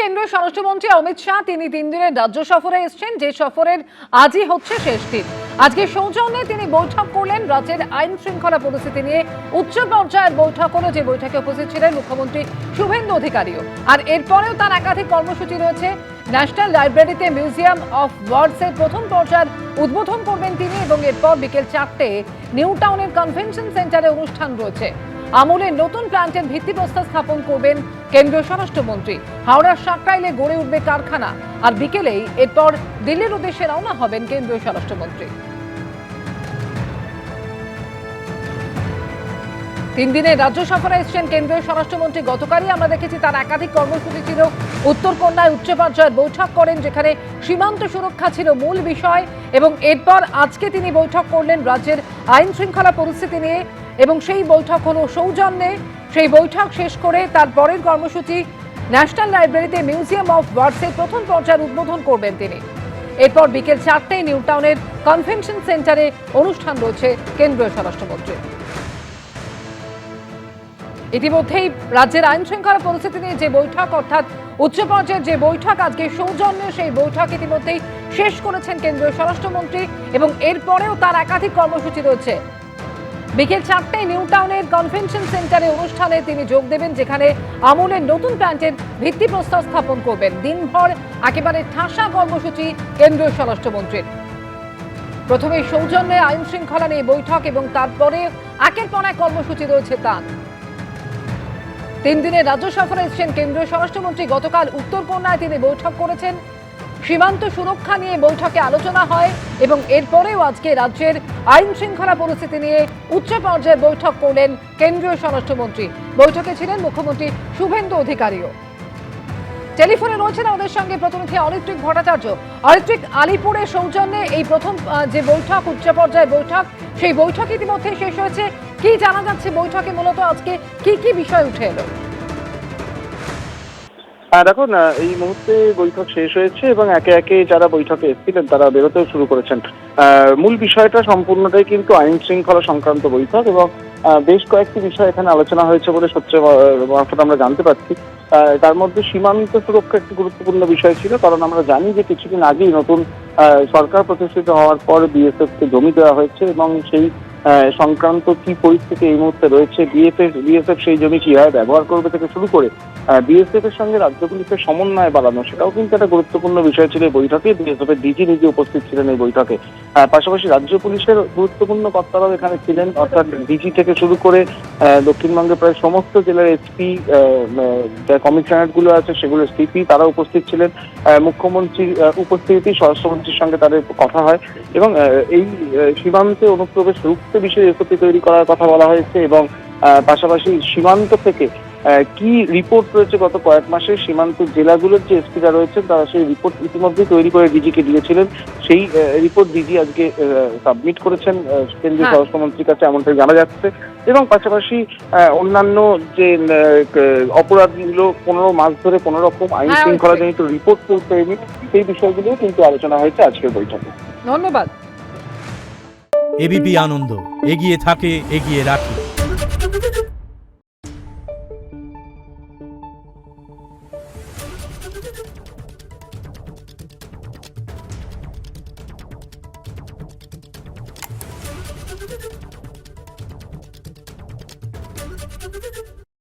কেন্দ্রীয় স্বরাষ্ট্রমন্ত্রী অমিত শাহ তিনি 3 দিনের রাজ্য সফরে এসেছেন, যে সফরের আজই হচ্ছে শেষ দিন। আজকে সৌজন্যে তিনি বৈঠক করলেন রাজ্যের আইন শৃঙ্খলা পরিস্থিতি নিয়ে। উচ্চ পর্যায়ের বৈঠক হলো, যে বৈঠকে উপস্থিত ছিলেন মুখ্যমন্ত্রী শুভেন্দু অধিকারীও। আর এরপরেও তার একাধিক কর্মসূচি রয়েছে। ন্যাশনাল লাইব্রেরিতে মিউজিয়াম অফ ওয়ার্ডসের প্রথম পর্যায়ের উদ্বোধন করবেন তিনি, এবং এরপর বিকেল 4টে নিউ টাউনের কনভেনশন সেন্টারে অনুষ্ঠান রয়েছে। আমুলের নতুন প্ল্যান্টের ভিত্তিপ্রস্তর স্থাপন করবেন কেন্দ্রীয় স্বরাষ্ট্রমন্ত্রী। হাওড়ার সাকরাইলে গড়ে উঠবে কারখানা। আর বিকেলেই এরপর দিল্লির উদ্দেশ্যে রওনা হবেন কেন্দ্রীয় স্বরাষ্ট্রমন্ত্রী। 3 দিনের রাজ্য সফরে এসেছেন কেন্দ্রীয় স্বরাষ্ট্রমন্ত্রী। গতকালই আমরা দেখেছি তার একাধিক কর্মসূচি ছিল। উত্তরকন্যায় উচ্চ পর্যায়ের বৈঠক করেন, যেখানে সীমান্ত সুরক্ষা ছিল মূল বিষয়, এবং এরপর আজকে তিনি বৈঠক করলেন রাজ্যের আইন শৃঙ্খলা পরিস্থিতি নিয়ে, এবং সেই বৈঠক হলো সৌজন্যে। সেই বৈঠক শেষ করে তার পরের কর্মসূচি ন্যাশনাল লাইব্রেরিতে মিউজিয়াম অফ ওয়ার্ডসের প্রথম পর্যায়ের উদ্বোধন করবেন তিনি। এরপর বিকেল 4টায় নিউ টাউনের কনভেনশন সেন্টারে অনুষ্ঠান রয়েছে কেন্দ্রীয় স্বরাষ্ট্রমন্ত্রী। ইতিমধ্যেই রাজ্যের আইন শৃঙ্খলা পরিস্থিতি নিয়ে যে বৈঠক, অর্থাৎ উচ্চ পর্যায়ের যে বৈঠক আজকে সৌজন্যে, সেই বৈঠক ইতিমধ্যেই শেষ করেছেন কেন্দ্রীয় স্বরাষ্ট্রমন্ত্রী, এবং এরপরেও তার একাধিক কর্মসূচি রয়েছে। বিকেল 4টায় নিউ টাউনের কনভেনশন সেন্টারে অনুষ্ঠানে তিনি যোগ দেবেন, যেখানে আমুলের নতুন প্ল্যান্টের ভিত্তিপ্রস্তর স্থাপন করবেন। দিনভর একেবারে ঠাসা কর্মসূচি কেন্দ্রীয় স্বরাষ্ট্রমন্ত্রীর। প্রথমে সৌজন্যে আইন শৃঙ্খলা নিয়ে বৈঠক, এবং তারপরে একের পর এক কর্মসূচি রয়েছে তার। 3 দিনের রাজ্য সফরে এসেছেন কেন্দ্রীয় স্বরাষ্ট্রমন্ত্রী। গতকাল উত্তরকন্যায় তিনি বৈঠক করেছেন। সীমান্ত সুরক্ষা নিয়ে বৈঠকে আলোচনা হয়, এবং এরপরেও আজকে রাজ্যের আইন শৃঙ্খলা পরিস্থিতি নিয়ে উচ্চ পর্যায়ে বৈঠক করলেন কেন্দ্রীয় স্বরাষ্ট্রমন্ত্রী। বৈঠকে ছিলেন মুখ্যমন্ত্রী শুভেন্দু অধিকারীও। টেলিফোনে রয়েছেন আমাদের সঙ্গে প্রতিনিধি অরিত্রিক ভট্টাচার্য। অরিত্রিক, আলিপুরের সৌজন্যে এই প্রথম যে বৈঠক, উচ্চ পর্যায়ের বৈঠক, সেই বৈঠক ইতিমধ্যে শেষ হয়েছে। কি জানা যাচ্ছে বৈঠকে মূলত আজকে কি কি বিষয় উঠে এলো? দেখুন, এই মুহূর্তে বৈঠক শেষ হয়েছে এবং একে একে যারা বৈঠকে এসেছিলেন তারা বেরোতেও শুরু করেছেন। মূল বিষয়টা সম্পূর্ণটাই কিন্তু আইন শৃঙ্খলা সংক্রান্ত বৈঠক, এবং বেশ কয়েকটি বিষয় এখানে আলোচনা হয়েছে বলে সূত্রে মারফত আমরা জানতে পারছি। তার মধ্যে সীমান্ত সুরক্ষা একটি গুরুত্বপূর্ণ বিষয় ছিল, কারণ আমরা জানি যে কিছুদিন আগেই নতুন সরকার প্রতিষ্ঠিত হওয়ার পর বিএসএফকে জমি দেওয়া হয়েছে, এবং সেই সংক্রান্ত কি পরিস্থিতি এই মুহূর্তে রয়েছে, বিএসএফ সেই জমি কিভাবে ব্যবহার করবে থেকে শুরু করে বিএসএফ এর সঙ্গে রাজ্য পুলিশের সমন্বয় বাড়ানো, সেটাও কিন্তু একটা গুরুত্বপূর্ণ বিষয় ছিল এই বৈঠকে। বিএসএফ এর ডিজি নিজে উপস্থিত ছিলেন এই বৈঠকে। পাশাপাশি রাজ্য পুলিশের গুরুত্বপূর্ণ কর্তারাও এখানে ছিলেন, অর্থাৎ ডিজি থেকে শুরু করে দক্ষিণবঙ্গের প্রায় সমস্ত জেলার এসপি, কমিশনারেট গুলো আছে সেগুলোর সিপি, তারা উপস্থিত ছিলেন। মুখ্যমন্ত্রীর উপস্থিতি, স্বরাষ্ট্রমন্ত্রীর সঙ্গে তাদের কথা হয়, এবং এই সীমান্তে অনুপ্রবেশ রুখতে বিষয়ে এসওপি তৈরি করার কথা বলা হয়েছে, এবং পাশাপাশি সীমান্ত থেকে কি রিপোর্ট রয়েছে গত কয়েক মাসে সীমান্ত জেলাগুলোর যে এসপিরা রয়েছেন তারা সেই রিপোর্ট ইতিমধ্যে তৈরি করে ডিজিকে দিয়েছিলেন। সেই রিপোর্ট ডিজি আজকে সাবমিট করেছেন কেন্দ্রীয় স্বরাষ্ট্রমন্ত্রীর কাছে, এমনটাই জানা যাচ্ছে। এবং পাশাপাশি অন্যান্য যে অপরাধগুলো 15 মাস ধরে কোনো রকম আইন শৃঙ্খলাজনিত রিপোর্ট পৌঁছায়নি, সেই বিষয়গুলো কিন্তু আলোচনা হয়েছে আজকের বৈঠকে। ধন্যবাদ। এবিপি আনন্দ, এগিয়ে থাকে, এগিয়ে রাখে।